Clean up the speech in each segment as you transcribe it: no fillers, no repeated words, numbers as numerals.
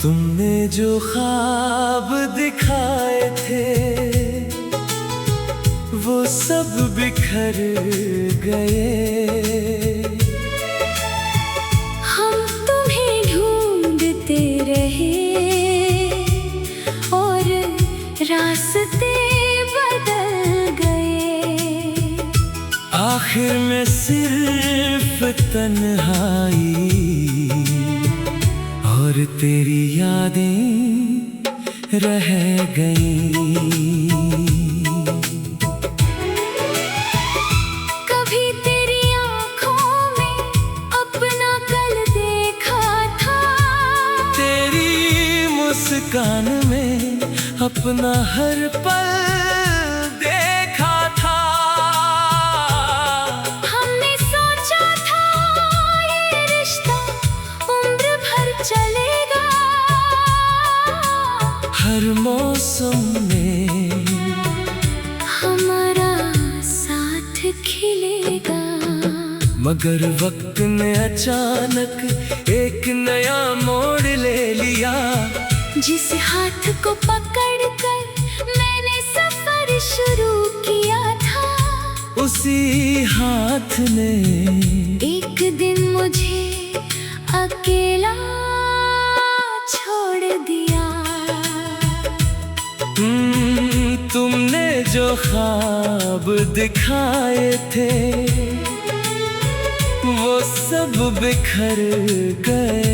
तुमने जो ख्वाब दिखाए थे वो सब बिखर गए। हम तुम्हें ढूंढते रहे और रास्ते बदल गए। आखिर में सिर्फ तन्हाई और तेरी यादें रह गईं। कभी तेरी आँखों में अपना कल देखा था, तेरी मुस्कान में अपना हर पल देखा था। हमने सोचा था ये रिश्ता उम्र भर चलेगा। हर मौसम में हमारा साथ खिलेगा। मगर वक्त ने अचानक एक नया मोड़ ले लिया। जिस हाथ को पकड़कर मैंने सफर शुरू किया था, उसी हाथ ने एक दिन मुझे अकेला छोड़ दिया। तुमने जो ख्वाब दिखाए थे वो सब बिखर गए।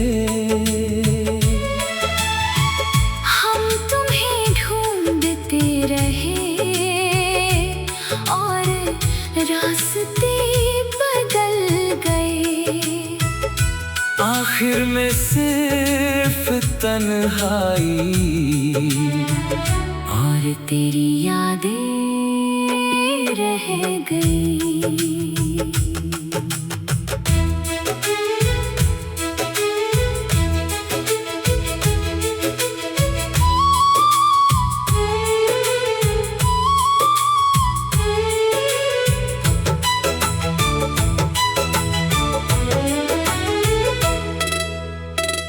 हम तुम्हें ढूंढते रहे और रास्ते बदल गए। आखिर में सिर्फ तन्हाई और तेरी यादें रह गई।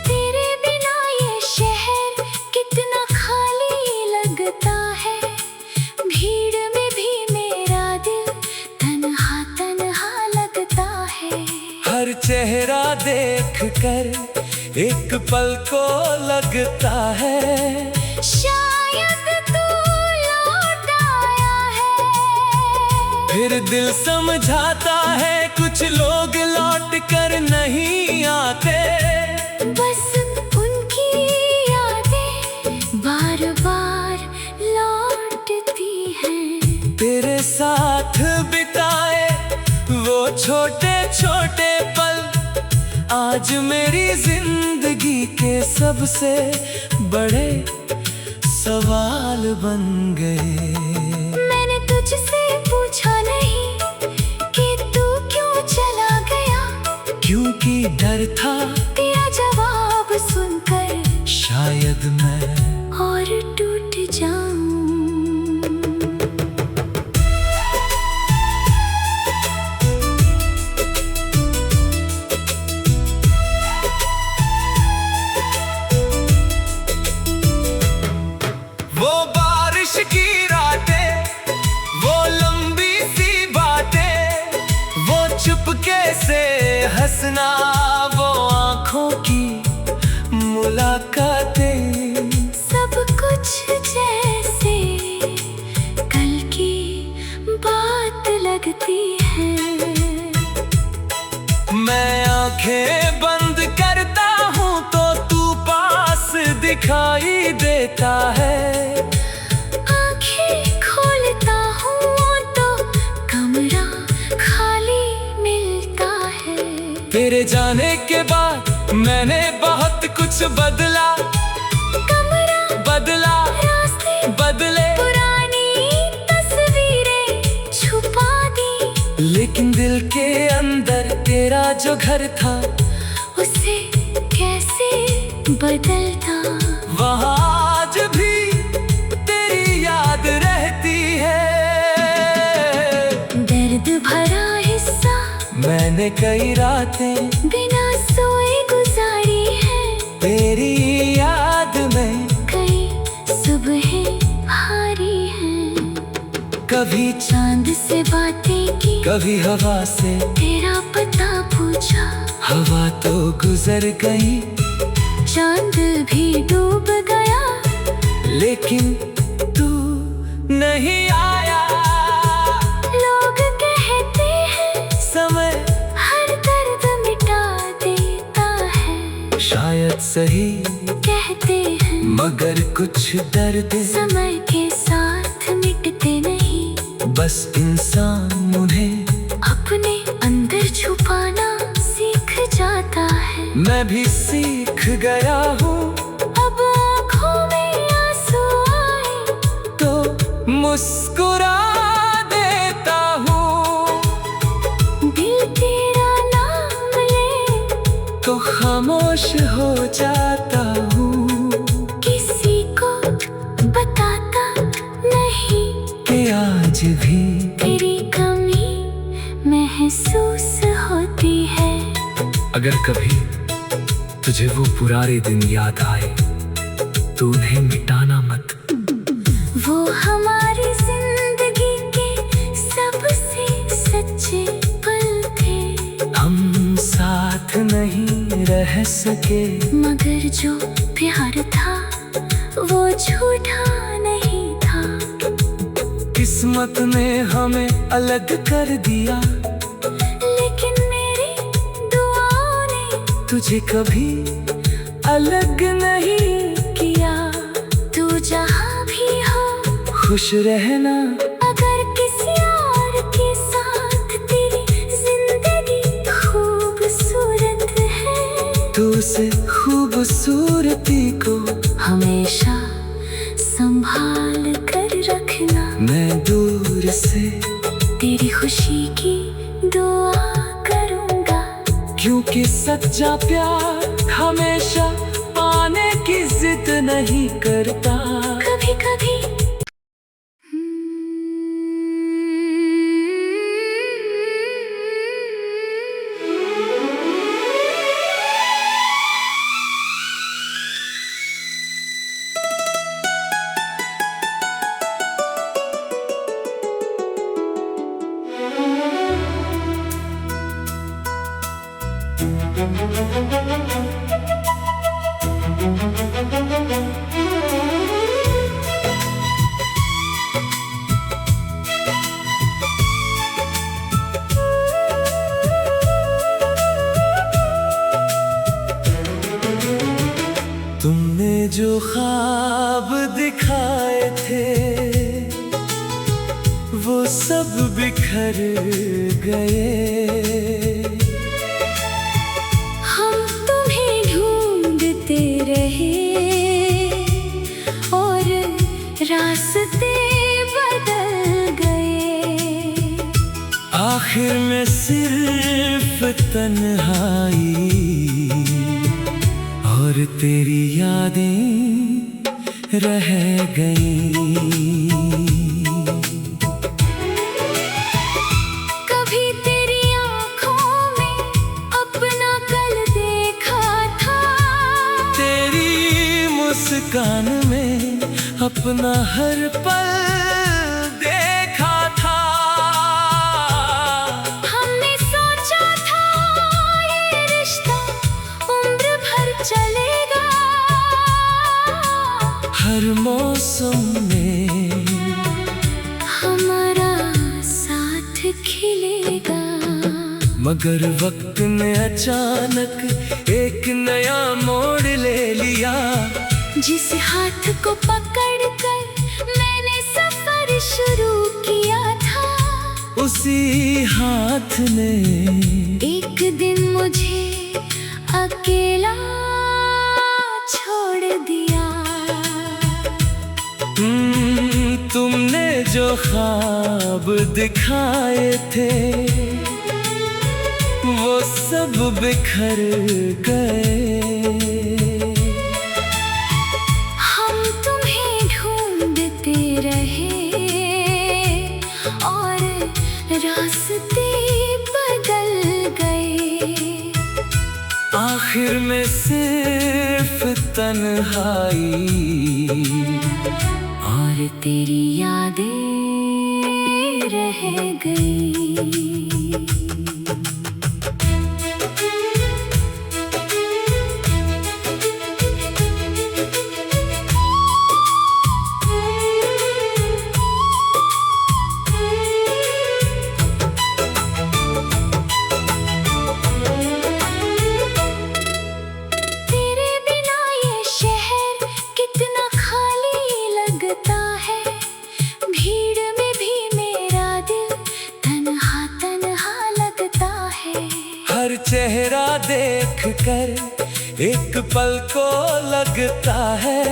तेरे बिना ये शहर कितना खाली लगता है। भीड़ में भी मेरा दिल तन्हा तन्हा लगता है। हर चेहरा देख कर एक पल को लगता है शायद तू लौट आया है। फिर दिल समझाता है कुछ लोग लौट कर नहीं आते। बस उनकी यादें बार बार लौटती हैं। तेरे साथ बिताए वो छोटे छोटे पल आज मेरी जिंदगी के सबसे बड़े सवाल बन गए। मैंने तुझसे पूछा नहीं कि तू क्यों चला गया, क्योंकि डर था तेरा जवाब सुनकर शायद मैं और टूट जाऊं। वो बारिश की रातें, वो लंबी सी बातें, वो चुपके से हंसना, वो आँखों की मुलाकातें। सब कुछ जैसे कल की बात लगती है। मैं आंखें बंद करता हूँ तो तू पास दिखाई देता है। आंखें खोलता हूँ तो कमरा खाली मिलता है। तेरे जाने के बाद मैंने बहुत कुछ बदला, कमरा बदला, रास्ते बदले, पुरानी तस्वीरें छुपा दी। लेकिन दिल के अंदर तेरा जो घर था उस बदलता, वहाँ आज भी तेरी याद रहती है। दर्द भरा हिस्सा मैंने कई रातें बिना सोए गुजारी है, तेरी याद में कई सुबहें भारी हैं। कभी चांद से बातें की, कभी हवा से तेरा पता पूछा, हवा तो गुजर गई, चांद भी डूब गया, लेकिन तू नहीं आया। लोग कहते हैं समय हर दर्द मिटा देता है, शायद सही कहते हैं मगर कुछ दर्द समय के साथ मिटते नहीं, बस इंसान उन्हें अपने अंदर छुपाना सीख जाता है। मैं भी सीख गया हूँ, अब आँखों में आंसू आए तो मुस्कुरा देता हूँ, दिल तेरा नाम ले तो खामोश हो जाता हूँ किसी को बताता नहीं कि आज भी तेरी कमी महसूस होती है। अगर कभी तुझे वो पुराने दिन याद आए तो उन्हें मिटाना मत। वो हमारी जिंदगी के सबसे सच्चे पल थे, हम साथ नहीं रह सके मगर जो प्यार था वो झूठा नहीं था। किस्मत ने हमें अलग कर दिया, लेकिन मेरी दुआओं ने तुझे कभी अलग नहीं किया। तू जहाँ भी हो खुश रहना, अगर किसी और के साथ तेरी जिंदगी खूबसूरत है, तू से खूबसूरती को हमेशा संभाल कर रखना। मैं दूर से तेरी खुशी की दुआ करूँगा, क्योंकि सच्चा प्यार हमेशा पाने की जिद नहीं करता। कभी कभी तुमने जो ख्वाब दिखाए थे वो सब बिखर गए। हम तुम्हें ढूंढते रहे और रास्ते बदल गए। आखिर में सिर्फ तन्हाई और तेरी यादें रह गई। कभी तेरी आँखों में अपना कल देखा था, तेरी मुस्कान में अपना हर पल देखा था। हमने सोचा था ये रिश्ता उम्र भर चलेगा, हर मौसम में हमारा साथ खिलेगा। मगर वक्त ने अचानक एक नया मोड़ ले लिया। जिस हाथ को पकड़कर मैंने सफर शुरू किया था, उसी हाथ ने एक दिन मुझे अकेला छोड़ दिया। तुमने जो ख्वाब दिखाए थे वो सब बिखर गए। आखिर में सिर्फ तन्हाई और तेरी यादें रह गई। हर चेहरा देख कर एक पल को लगता है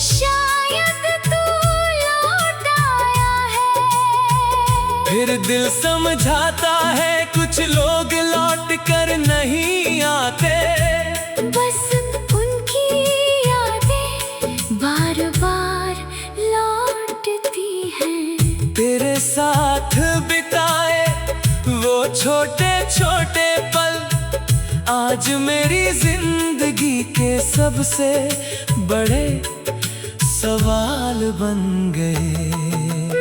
शायद तू लौट आया है। फिर दिल समझाता है कुछ लोग लौट कर नहीं आते, बस उनकी यादें बार बार लौटती हैं। तेरे साथ बिताए वो छोटे छोटे पल आज मेरी जिंदगी के सबसे बड़े सवाल बन गए।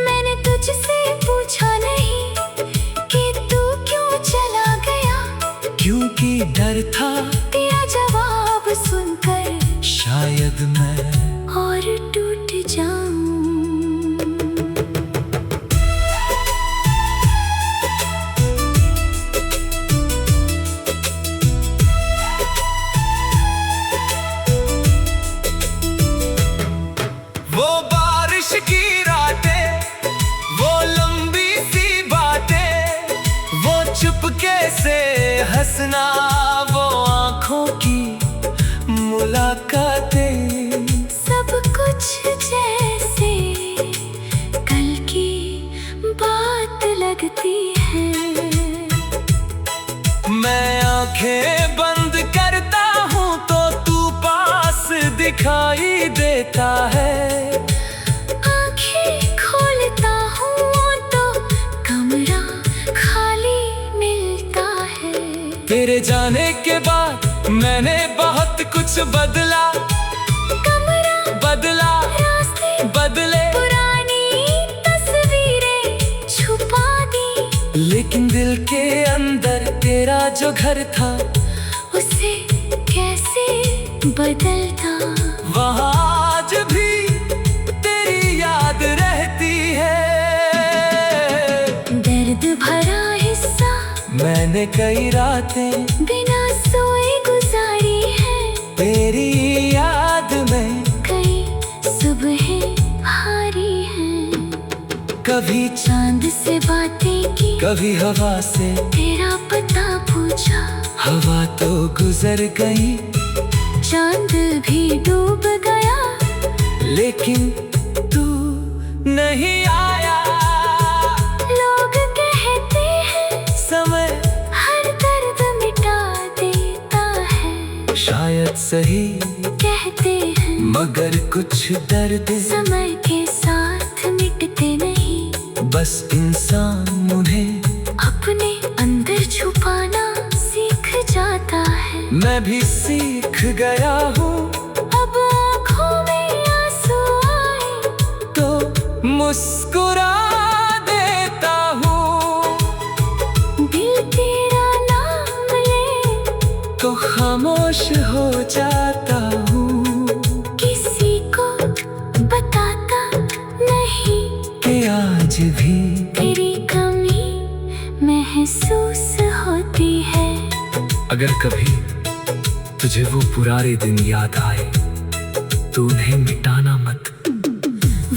मैंने तुझसे पूछा नहीं कि तू क्यों चला गया, क्योंकि डर था तेरा जवाब सुनकर शायद मैं और टूट जाऊं। वो बारिश की रातें, वो लंबी सी बातें, वो चुपके से हंसना, वो आंखों की मुलाकातें, सब कुछ जैसे कल की बात लगती है। मैं आंखें बंद करता हूँ तो तू पास दिखाई देता है, आंखें खोलता हूँ तो कमरा खाली मिलता है। तेरे जाने के बाद मैंने बहुत कुछ बदला, कमरा बदला, रास्ते बदले, पुरानी तस्वीरें छुपा दी, लेकिन दिल के अंदर तेरा जो घर था उसे कैसे बदलता। वहाँ आज भी तेरी याद रहती है। दर्द भरा हिस्सा मैंने कई रातें बिना सोए गुजारी है, तेरी याद में कई सुबहें भारी हैं। कभी चांद से बातें की, कभी हवा से, तेरा पता पूछा, हवा तो गुजर गई, चांद भी डूब गया, लेकिन तू नहीं आया। लोग कहते हैं समय हर दर्द मिटा देता है, शायद सही कहते हैं, मगर कुछ दर्द समय के साथ मिटते नहीं, बस इंसान उन्हें अपने अंदर छुपाना सीख जाता है। मैं भी सीख गया हूँ, अब आँखों में आंसू आए तो मुस्कुरा देता हूँ, दिल तेरा नाम ले तो खामोश हो जाता हूँ, किसी को बताता नहीं कि आज भी तेरी कमी महसूस होती है। अगर कभी तुझे वो पुराने दिन याद आए तो उन्हें मिटाना मत।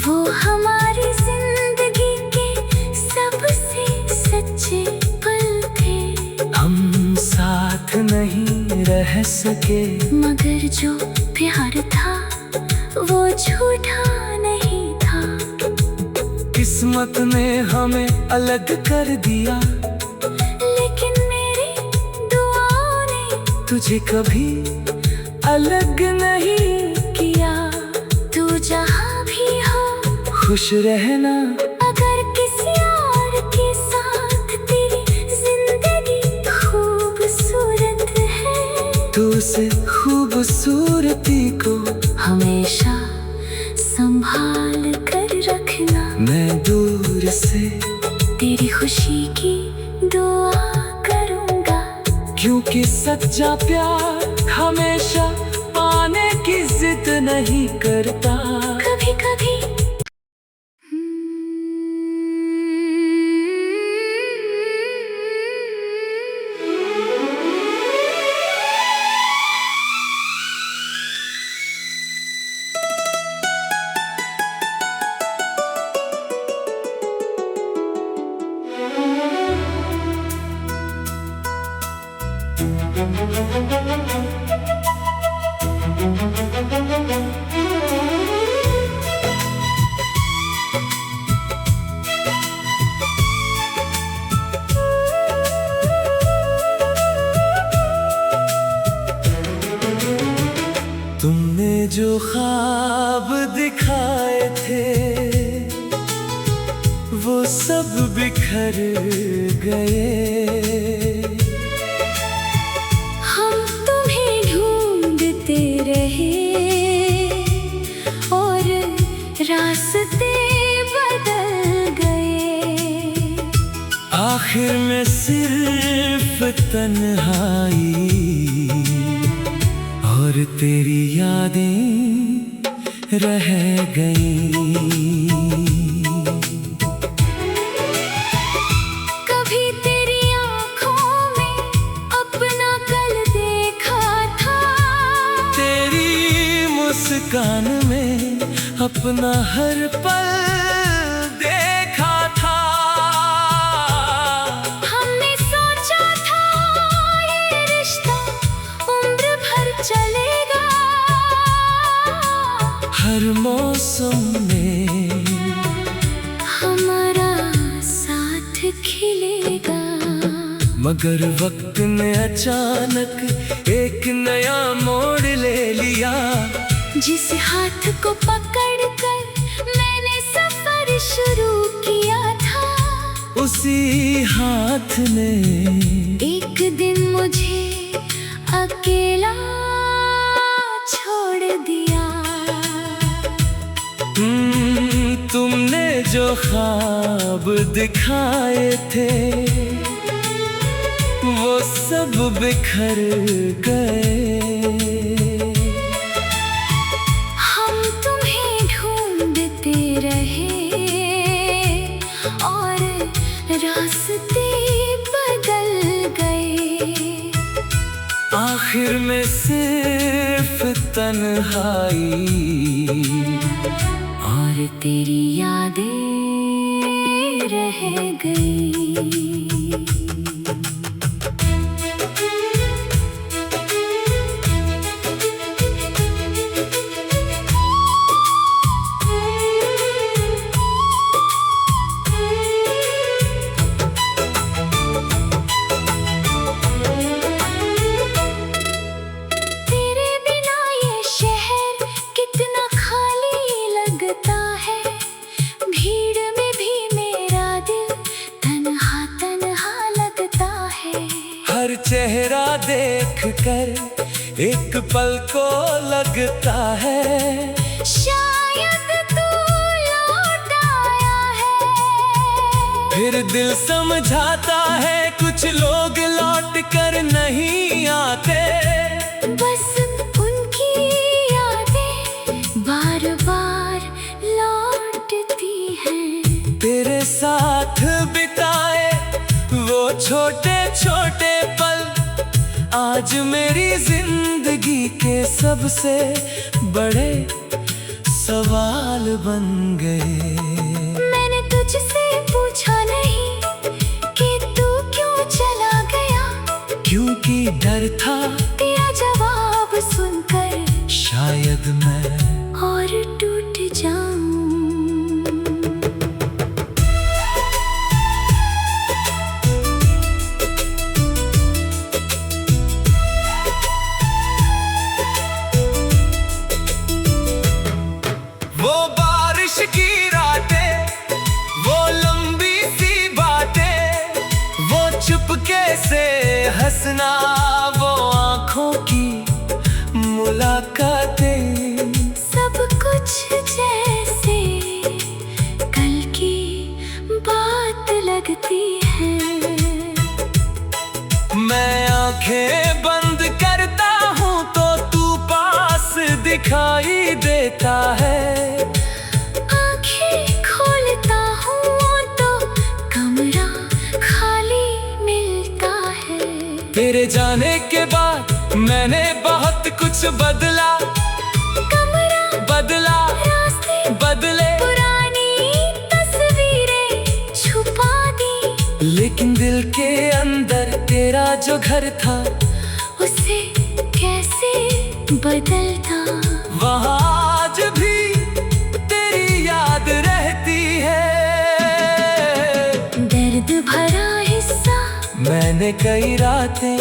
वो हमारी जिंदगी के सबसे सच्चे पल थे, हम साथ नहीं रह सके, मगर जो प्यार था वो झूठा नहीं था। किस्मत ने हमें अलग कर दिया, लेकिन मेरी दुआओं ने तुझे कभी अलग नहीं किया। तू जहाँ भी हो खुश रहना, अगर किसी और के साथ तेरी जिंदगी खूबसूरत है। तू से खूबसूरती को हमेशा संभाल कर रखना। मैं दूर से तेरी खुशी की दुआ करूंगा, क्योंकि सच्चा प्यार हमेशा पाने की जिद नहीं करता। कभी कभी तुमने जो ख्वाब दिखाए थे वो सब बिखर गए। हम तुम्हें ढूंढते रहे और रास्ते बदल गए। आखिर में सिर्फ तन्हाई और तेरी यादें रह गई। कभी तेरी आँखों में अपना कल देखा था, तेरी मुस्कान में अपना हर पल देखा था। हमने सोचा था ये रिश्ता उम्र भर चलेगा। हर मौसम में हमारा साथ खिलेगा। मगर वक्त ने अचानक एक नया मोड़ ले लिया। जिस हाथ को पकड़कर मैंने सफर शुरू किया था, उसी हाथ ने एक दिन मुझे अकेला छोड़ दिया। तुमने जो ख्वाब दिखाए थे वो सब बिखर गए। हम तुम्हें ढूंढते रहे और रास्ते बदल गए। आखिर में सिर्फ तन्हाई और तेरी यादें रह गई। तेरे बिना ये शहर कितना खाली लगता है। भीड़ में भी मेरा दिल तन्हा तन्हा लगता है। हर चेहरा देख कर एक पल को लगता है शायद तू लौट आया है। फिर दिल समझाता है कुछ लोग लौट कर नहीं आते। बस उनकी यादें बार बार लौटती हैं। तेरे साथ बिताए वो छोटे छोटे पल आज मेरी जिंदगी के सबसे बड़े सवाल बन गए। मैंने तुझसे पूछा नहीं कि तू क्यों चला गया, क्योंकि डर था तेरा जवाब सुनकर शायद मैं और टूट जाऊं। वो बारिश की रातें, वो लंबी सी बातें, वो चुपके से हंसना, वो आँखों की आंखें बंद करता हूँ तो तू पास दिखाई देता है। आंखें खोलता हूँ तो कमरा खाली मिलता है। तेरे जाने के बाद मैंने बहुत कुछ बदला, कमरा बदला, रास्ते बदले, पुरानी तस्वीरें छुपा दी। लेकिन दिल के अंदर तेरा जो घर था उसे कैसे बदलता। वहाँ आज भी तेरी याद रहती है। दर्द भरा हिस्सा मैंने कई रातें